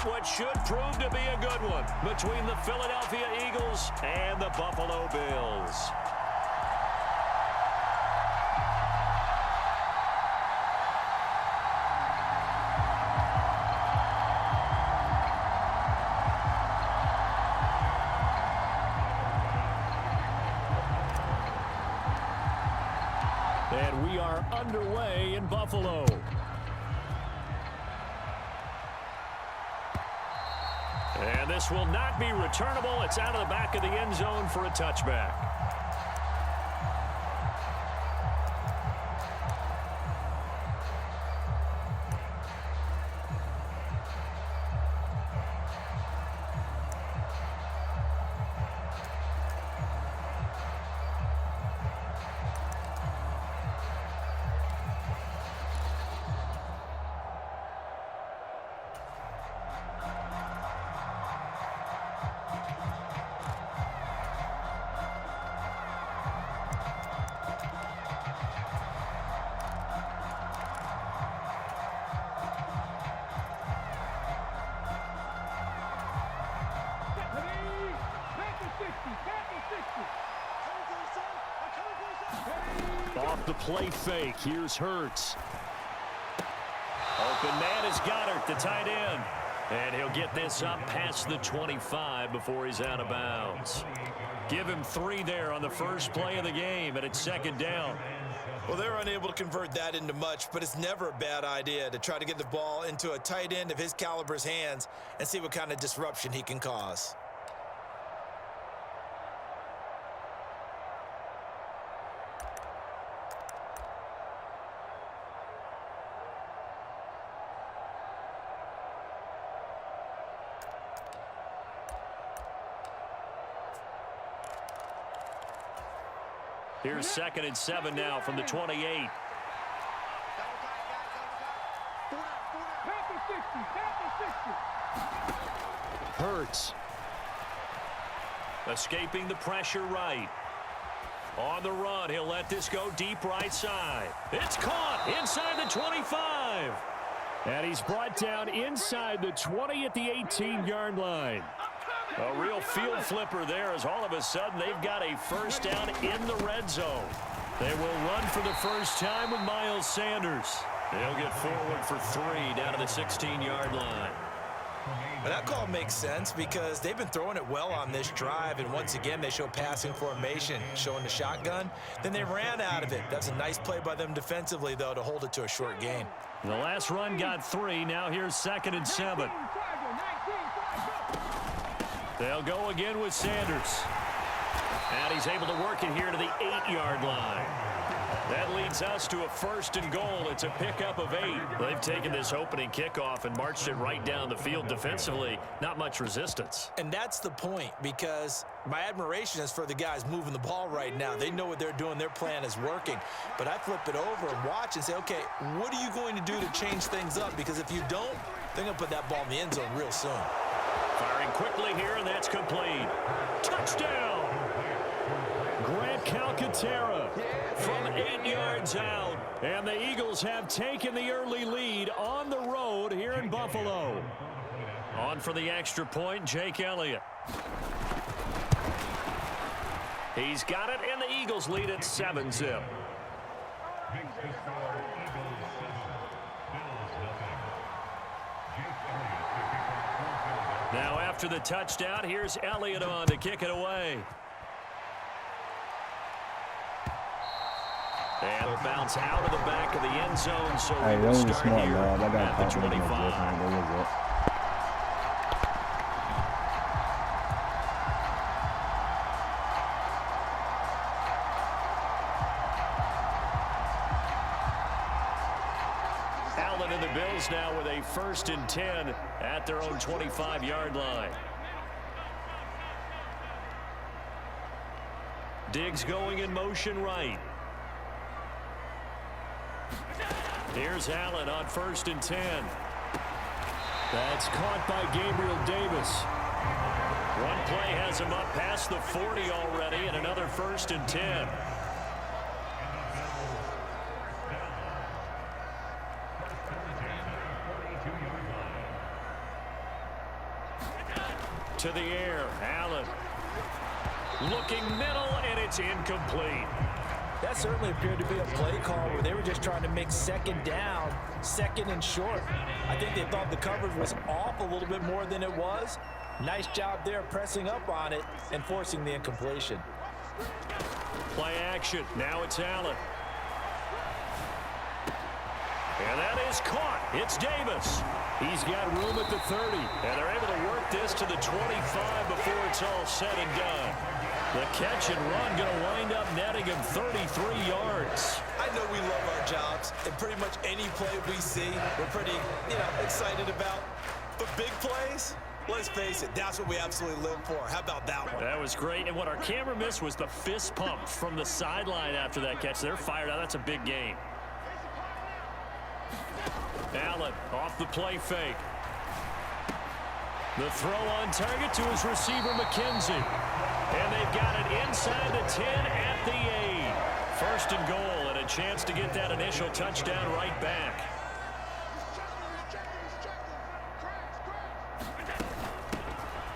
got what should prove to be a good one between the Philadelphia Eagles and the Buffalo Bills. And we are underway in Buffalo. And this will not be returnable. It's out of the back of the end zone for a touchback. Off the play fake, here's Hurts. Open man is Goddard, the tight end. And he'll get this up past the 25 before he's out of bounds. Give him 3 there on the first play of the game, and it's second down. Well, they're unable to convert that into much, but it's never a bad idea to try to get the ball into a tight end of his caliber's hands and see what kind of disruption he can cause. Here's 2nd and 7 now from the 28. Hurts. Escaping the pressure right. On the run, he'll let this go deep right side. It's caught inside the 25. And he's brought down inside the 20 at the 18-yard line. A real field flipper there as all of a sudden they've got a first down in the red zone. They will run for the first time with Miles Sanders. They'll get forward for 3 down to the 16-yard line. But that call makes sense because they've been throwing it well on this drive, and once again they show passing formation, showing the shotgun. Then they ran out of it. That's a nice play by them defensively, though, to hold it to a short gain. The last run got 3. Now here's 2nd and 7. They'll go again with Sanders. And he's able to work it here to the 8-yard line. That leads us to a 1st and goal. It's a pickup of 8. They've taken this opening kickoff and marched it right down the field defensively. Not much resistance. And that's the point, because my admiration is for the guys moving the ball right now. They know what they're doing. Their plan is working. But I flip it over and watch and say, okay, what are you going to do to change things up? Because if you don't, they're going to put that ball in the end zone real soon. Firing quickly here, and that's complete. Touchdown! Grant Calcaterra from 8 yards out. And the Eagles have taken the early lead on the road here in Buffalo. On for the extra point, Jake Elliott. He's got it, and the Eagles lead at 7-zip. Now after the touchdown, here's Elliott on to kick it away. And the bounce out of the back of the end zone, so we will start here at the 25. Allen and the Bills now with a 1st and 10 at their own 25-yard line. Diggs going in motion right. Here's Allen on 1st and 10. That's caught by Gabriel Davis. One play has him up past the 40 already, and another 1st and 10. to the air. Allen looking middle, and it's incomplete. That certainly appeared to be a play call where they were just trying to make second down, second and short. I think they thought the coverage was off a little bit more than it was. Nice job there pressing up on it and forcing the incompletion. Play action. Now it's Allen. And that is caught. It's Davis. He's got room at the 30. And they're able to work this to the 25 before it's all said and done. The catch and run going to wind up netting him 33 yards. I know we love our jobs, and pretty much any play we see, we're pretty, excited about. But big plays, let's face it, that's what we absolutely live for. How about that one? That was great. And what our camera missed was the fist pump from the sideline after that catch. They're fired out. That's a big game. Allen off the play fake. The throw on target to his receiver, McKenzie. And they've got it inside the 10 at the 8. First and goal, and a chance to get that initial touchdown right back.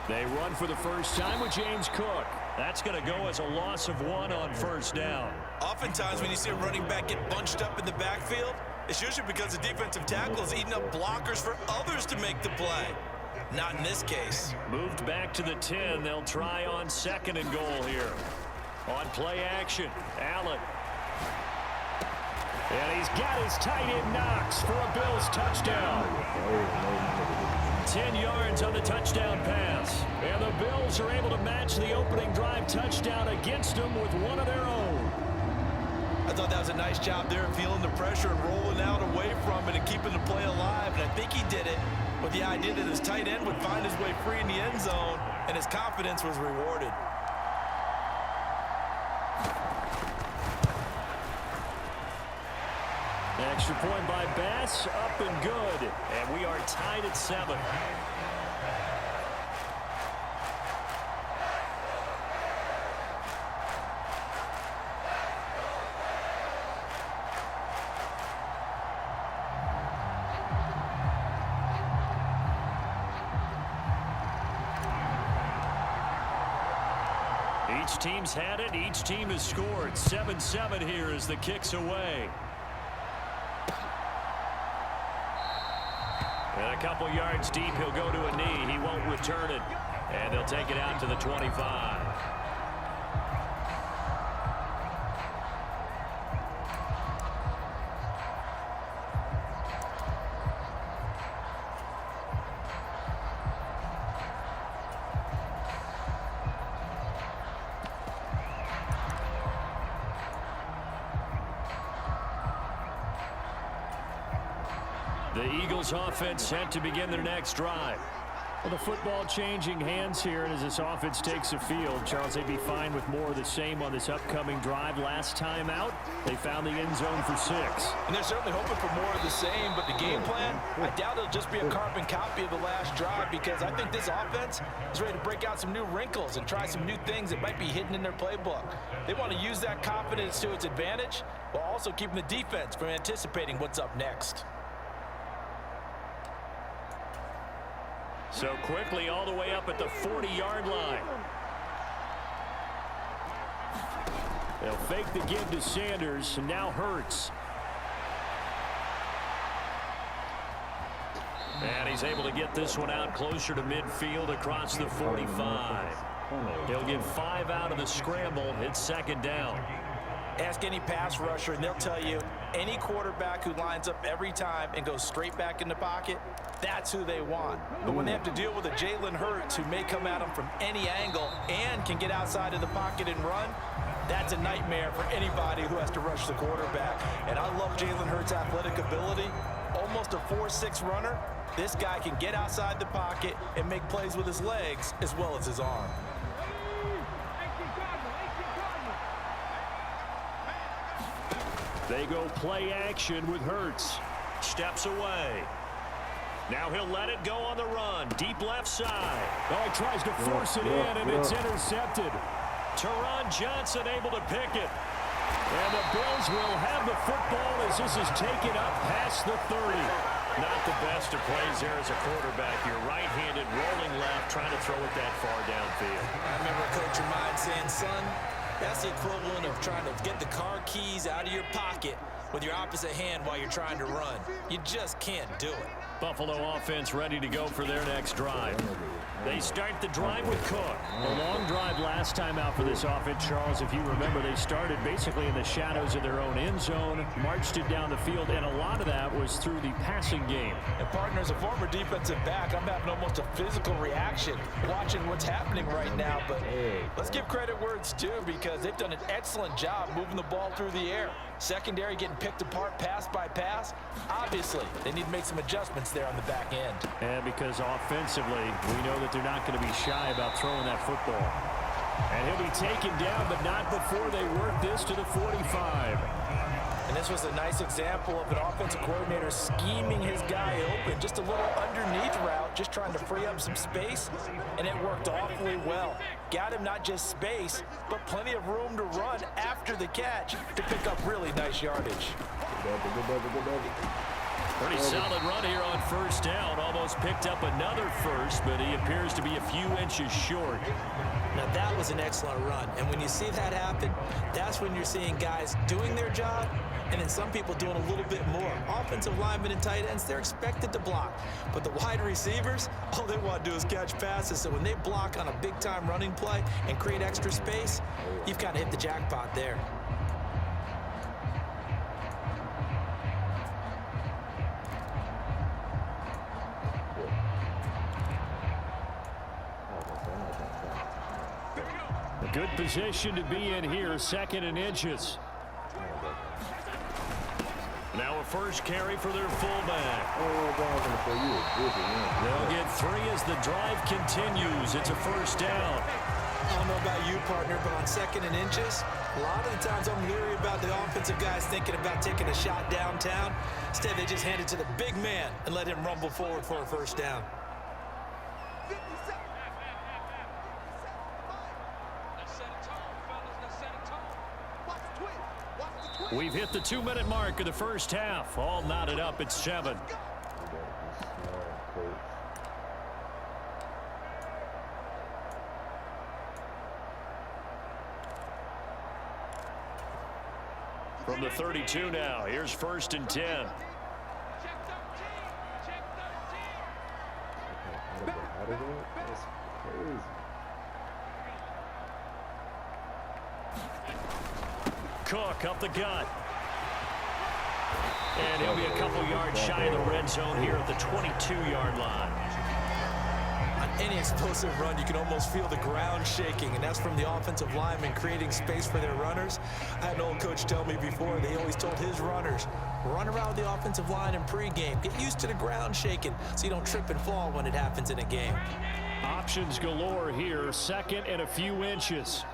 They run for the first time with James Cook. That's going to go as a loss of 1 on first down. Oftentimes when you see a running back get bunched up in the backfield, it's usually because the defensive tackle is eating up blockers for others to make the play. Not in this case. Moved back to the 10. They'll try on second and goal here. On play action, Allen. And he's got his tight end Knox for a Bills touchdown. 10 yards on the touchdown pass. And the Bills are able to match the opening drive touchdown against them with one of their own. I thought that was a nice job there, feeling the pressure and rolling out away from it and keeping the play alive. And I think he did it with the idea that his tight end would find his way free in the end zone, and his confidence was rewarded. Extra point by Bass, up and good. And we are tied at 7. Each team's had it. Each team has scored. 7-7 here as the kick's away. And a couple yards deep, he'll go to a knee. He won't return it. And they'll take it out to the 25. The Eagles offense set to begin their next drive. Well, the football changing hands here, and as this offense takes the field, Charles, they'd be fine with more of the same on this upcoming drive. Last time out, they found the end zone for 6. And they're certainly hoping for more of the same, but the game plan, I doubt it'll just be a carbon copy of the last drive, because I think this offense is ready to break out some new wrinkles and try some new things that might be hidden in their playbook. They want to use that confidence to its advantage while also keeping the defense from anticipating what's up next. So quickly all the way up at the 40-yard line. They'll fake the give to Sanders, and now Hurts. And he's able to get this one out closer to midfield across the 45. He'll get 5 out of the scramble. It's second down. Ask any pass rusher, and they'll tell you any quarterback who lines up every time and goes straight back in the pocket, that's who they want. But when they have to deal with a Jalen Hurts who may come at them from any angle and can get outside of the pocket and run, that's a nightmare for anybody who has to rush the quarterback. And I love Jalen Hurts' athletic ability. Almost a 4.6 runner. This guy can get outside the pocket and make plays with his legs as well as his arm. They go play action with Hurts. Steps away. Now he'll let it go on the run. Deep left side. Oh, he tries to force it in, and it's intercepted. Teron Johnson able to pick it. And the Bills will have the football as this is taken up past the 30. Not the best of plays there as a quarterback. You're right-handed, rolling left, trying to throw it that far downfield. I remember a coach of mine saying, son, that's the equivalent of trying to get the car keys out of your pocket with your opposite hand while you're trying to run. You just can't do it. Buffalo offense ready to go for their next drive. They start the drive with Cook. A long drive last time out for this offense, Charles. If you remember, they started basically in the shadows of their own end zone, marched it down the field, and a lot of that was through the passing game. And, partner, as a former defensive back, I'm having almost a physical reaction watching what's happening right now. But let's give credit where it's due, because they've done an excellent job moving the ball through the air. Secondary getting picked apart pass by pass. Obviously, they need to make some adjustments there on the back end. And because offensively, we know that they're not going to be shy about throwing that football. And he'll be taken down, but not before they work this to the 45. And this was a nice example of an offensive coordinator scheming his guy open. Just a little underneath route, just trying to free up some space, and it worked awfully well. Got him not just space, but plenty of room to run after the catch to pick up really nice yardage. Pretty solid run here on first down. Almost picked up another first, but he appears to be a few inches short. Now, that was an excellent run. And when you see that happen, that's when you're seeing guys doing their job, and then some people doing a little bit more. Offensive linemen and tight ends, they're expected to block. But the wide receivers, all they want to do is catch passes. So when they block on a big-time running play and create extra space, you've kind of hit the jackpot there. Good position to be in here, second and inches. Now a first carry for their fullback. They'll get 3 as the drive continues. It's a first down. I don't know about you, partner, but on second and inches, a lot of the times I'm leery about the offensive guys thinking about taking a shot downtown. Instead, they just hand it to the big man and let him rumble forward for a first down. We've hit the 2-minute mark of the first half. All knotted up at 7. From the 32 now, here's first and 10. Cook up the gut. And he'll be a couple yards shy of the red zone here at the 22-yard line. On any explosive run, you can almost feel the ground shaking, and that's from the offensive linemen creating space for their runners. I had an old coach tell me before, they always told his runners, run around the offensive line in pregame. Get used to the ground shaking so you don't trip and fall when it happens in a game. Options galore here, second and a few inches.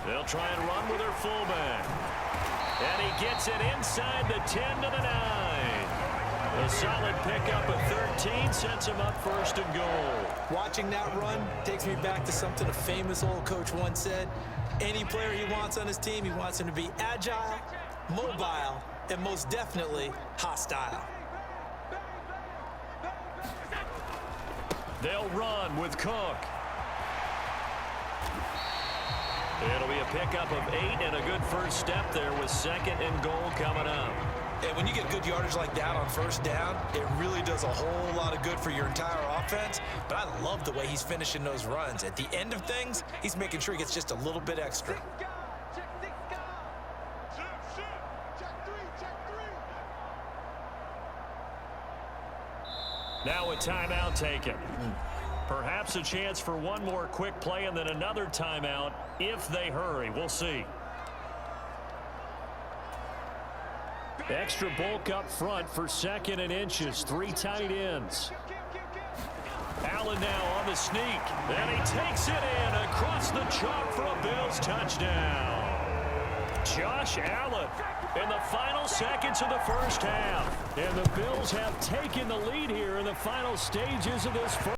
They'll try and run with their fullback. And he gets it inside the 10 to the 9. A solid pickup at 13 sets him up first and goal. Watching that run takes me back to something a famous old coach once said. Any player he wants on his team, he wants him to be agile, mobile, and most definitely hostile. They'll run with Cook. It'll be a pickup of 8 and a good first step there with second and goal coming up. And when you get good yardage like that on first down, it really does a whole lot of good for your entire offense. But I love the way he's finishing those runs. At the end of things, he's making sure he gets just a little bit extra. Now a timeout taken. Perhaps a chance for one more quick play and then another timeout if they hurry. We'll see. Extra bulk up front for second and inches. 3 tight ends. Allen now on the sneak. And he takes it in across the chalk for a Bills touchdown. Josh Allen in the final seconds of the first half. And the Bills have taken the lead here in the final stages of this first.